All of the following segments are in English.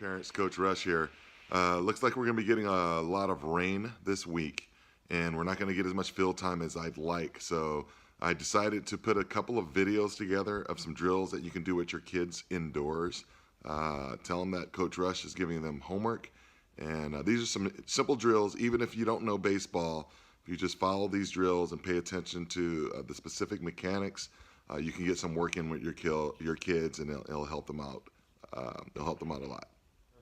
Parents, Coach Rush here. Looks like we're going to be getting a lot of rain this week, and we're not going to get as much field time as I'd like. So I decided to put a couple of videos together of some drills that you can do with your kids indoors. Tell them that Coach Rush is giving them homework, and these are some simple drills. Even if you don't know baseball, if you just follow these drills and pay attention to the specific mechanics, you can get some work in with your kids, and it'll help them out. It'll help them out a lot.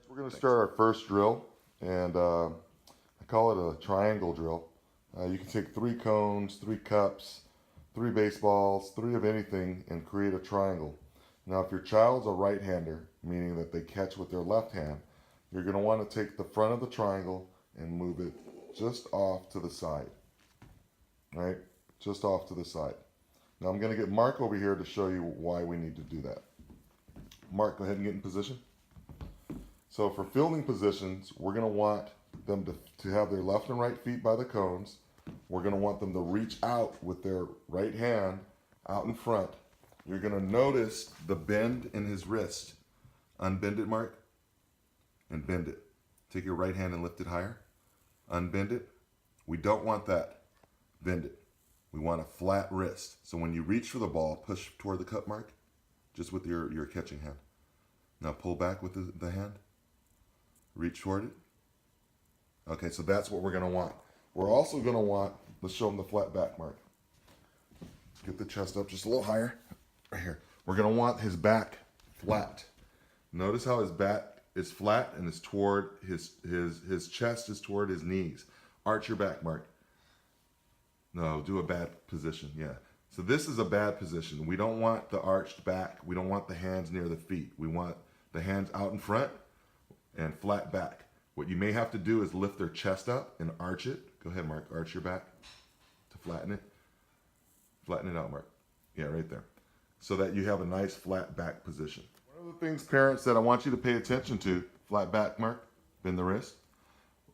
We're going to start our first drill, and I call it a triangle drill. You can take 3 cones, 3 cups, 3 baseballs, 3 of anything, and create a triangle. Now, if your child's a right-hander, meaning that they catch with their left hand, you're going to want to take the front of the triangle and move it just off to the side. Right? Just off to the side. Now, I'm going to get Mark over here to show you why we need to do that. Mark, go ahead and get in position. So for fielding positions, we're going to want them to have their left and right feet by the cones. We're going to want them to reach out with their right hand out in front. You're going to notice the bend in his wrist. Unbend it, Mark, and bend it. Take your right hand and lift it higher. Unbend it. We don't want that. Bend it. We want a flat wrist. So when you reach for the ball, push toward the cup, Mark, just with your catching hand. Now pull back with the hand. Reach toward it. Okay, so that's what we're going to want. We're also going to want, let's show them the flat back, Mark. Get the chest up just a little higher. Right here. We're going to want his back flat. Notice how his back is flat and is toward his chest is toward his knees. Arch your back, Mark. No, do a bad position. Yeah. So this is a bad position. We don't want the arched back. We don't want the hands near the feet. We want the hands out in front and flat back. What you may have to do is lift their chest up and arch it. Go ahead, Mark. Arch your back to flatten it. Flatten it out, Mark. Yeah, right there. So that you have a nice flat back position. One of the things, parents, that I want you to pay attention to, flat back, Mark, bend the wrist.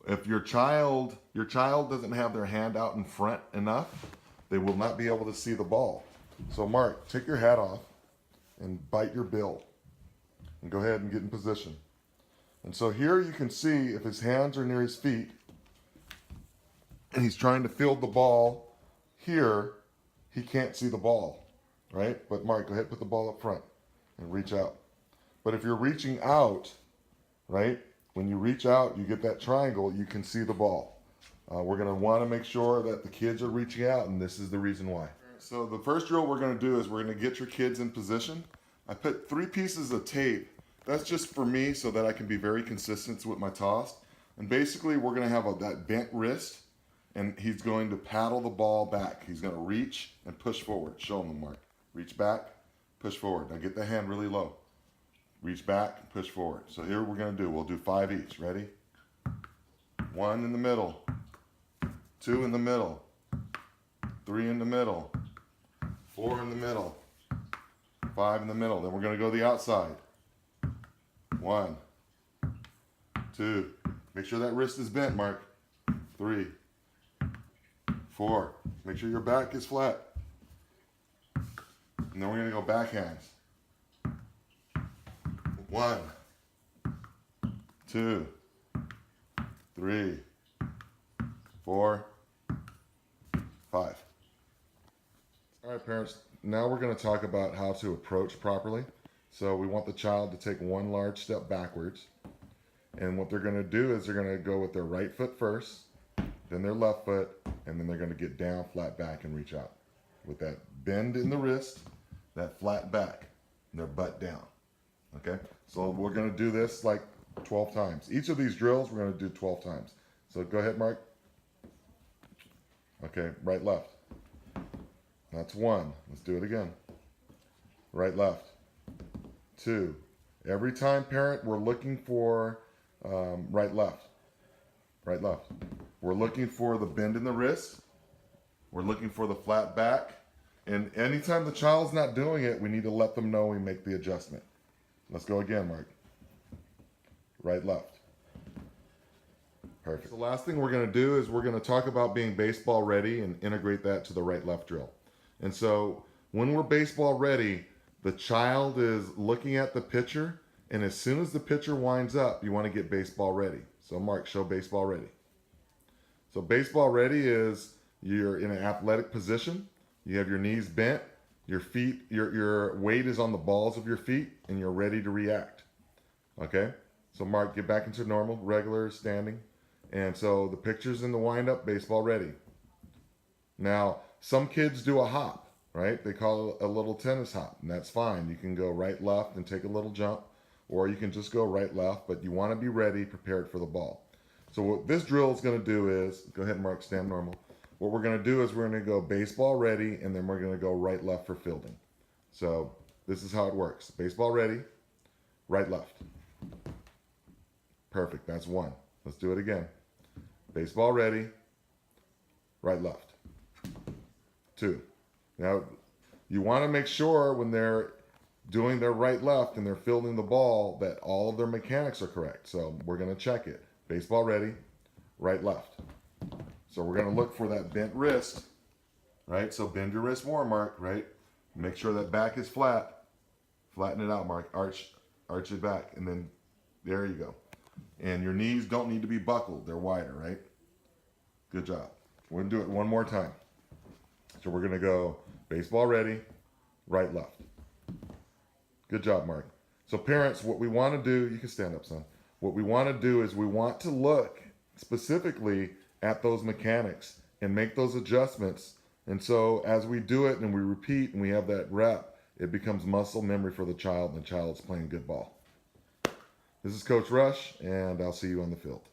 If your child doesn't have their hand out in front enough, they will not be able to see the ball. So Mark, take your hat off and bite your bill. And go ahead and get in position. And so here you can see if his hands are near his feet and he's trying to field the ball here, he can't see the ball, right? But Mark, go ahead and put the ball up front and reach out. But if you're reaching out, right, when you reach out, you get that triangle, you can see the ball. We're going to want to make sure that the kids are reaching out, and this is the reason why. So the first drill we're going to do is we're going to get your kids in position. I put 3 pieces of tape. That's just for me so that I can be very consistent with my toss. And basically we're going to have that bent wrist, and he's going to paddle the ball back. He's going to reach and push forward. Show him, Mark. Reach back, push forward. Now get the hand really low. Reach back and push forward. So here we're going to do, we'll do 5 each. Ready? 1 in the middle. 2 in the middle. 3 in the middle. 4 in the middle. 5 in the middle. Then we're going to go the outside. 1, 2. Make sure that wrist is bent, Mark. 3, 4. Make sure your back is flat. And then we're going to go backhands. 1, 2, 3, 4, 5. All right, parents, now we're going to talk about how to approach properly. So we want the child to take 1 large step backwards. And what they're going to do is they're going to go with their right foot first, then their left foot, and then they're going to get down, flat back, and reach out. With that bend in the wrist, that flat back, and their butt down. Okay? So we're going to do this like 12 times. Each of these drills we're going to do 12 times. So go ahead, Mark. Okay, right, left. That's 1. Let's do it again. Right, left. 2. Every time, parent, we're looking for right, left. Right, left. We're looking for the bend in the wrist. We're looking for the flat back. And anytime the child's not doing it, we need to let them know we make the adjustment. Let's go again, Mark. Right, left. Perfect. The last thing we're going to do is we're going to talk about being baseball ready and integrate that to the right-left drill. And so when we're baseball ready, the child is looking at the pitcher And as soon as the pitcher winds up, you want to get baseball ready. So Mark, show baseball ready. So baseball ready is you're in an athletic position. You have your knees bent, your feet, your weight is on the balls of your feet, and you're ready to react. Okay? So Mark, get back into normal, regular standing. And so the picture's in the windup, baseball ready. Now, some kids do a hop, right? They call it a little tennis hop, and that's fine. You can go right, left, and take a little jump, or you can just go right, left, but you want to be ready, prepared for the ball. So what this drill is going to do is, go ahead, Mark, stand normal. What we're going to do is we're going to go baseball ready, and then we're going to go right, left for fielding. So this is how it works. Baseball ready, right, left. Perfect, that's one. Let's do it again. Baseball ready, right, left. Two. Now, you want to make sure when they're doing their right, left, and they're fielding the ball that all of their mechanics are correct. So we're going to check it. Baseball ready, right, left. So we're going to look for that bent wrist, right? So bend your wrist more, Mark, right? Make sure that back is flat. Flatten it out, Mark. Arch it back, and then there you go. And your knees don't need to be buckled. They're wider, right? Good job. We're going to do it one more time. So we're going to go baseball ready, right, left. Good job, Mark. So parents, what we want to do, you can stand up, son. What we want to do is we want to look specifically at those mechanics and make those adjustments. And so as we do it and we repeat and we have that rep, it becomes muscle memory for the child, and the child's playing good ball. This is Coach Rush, and I'll see you on the field.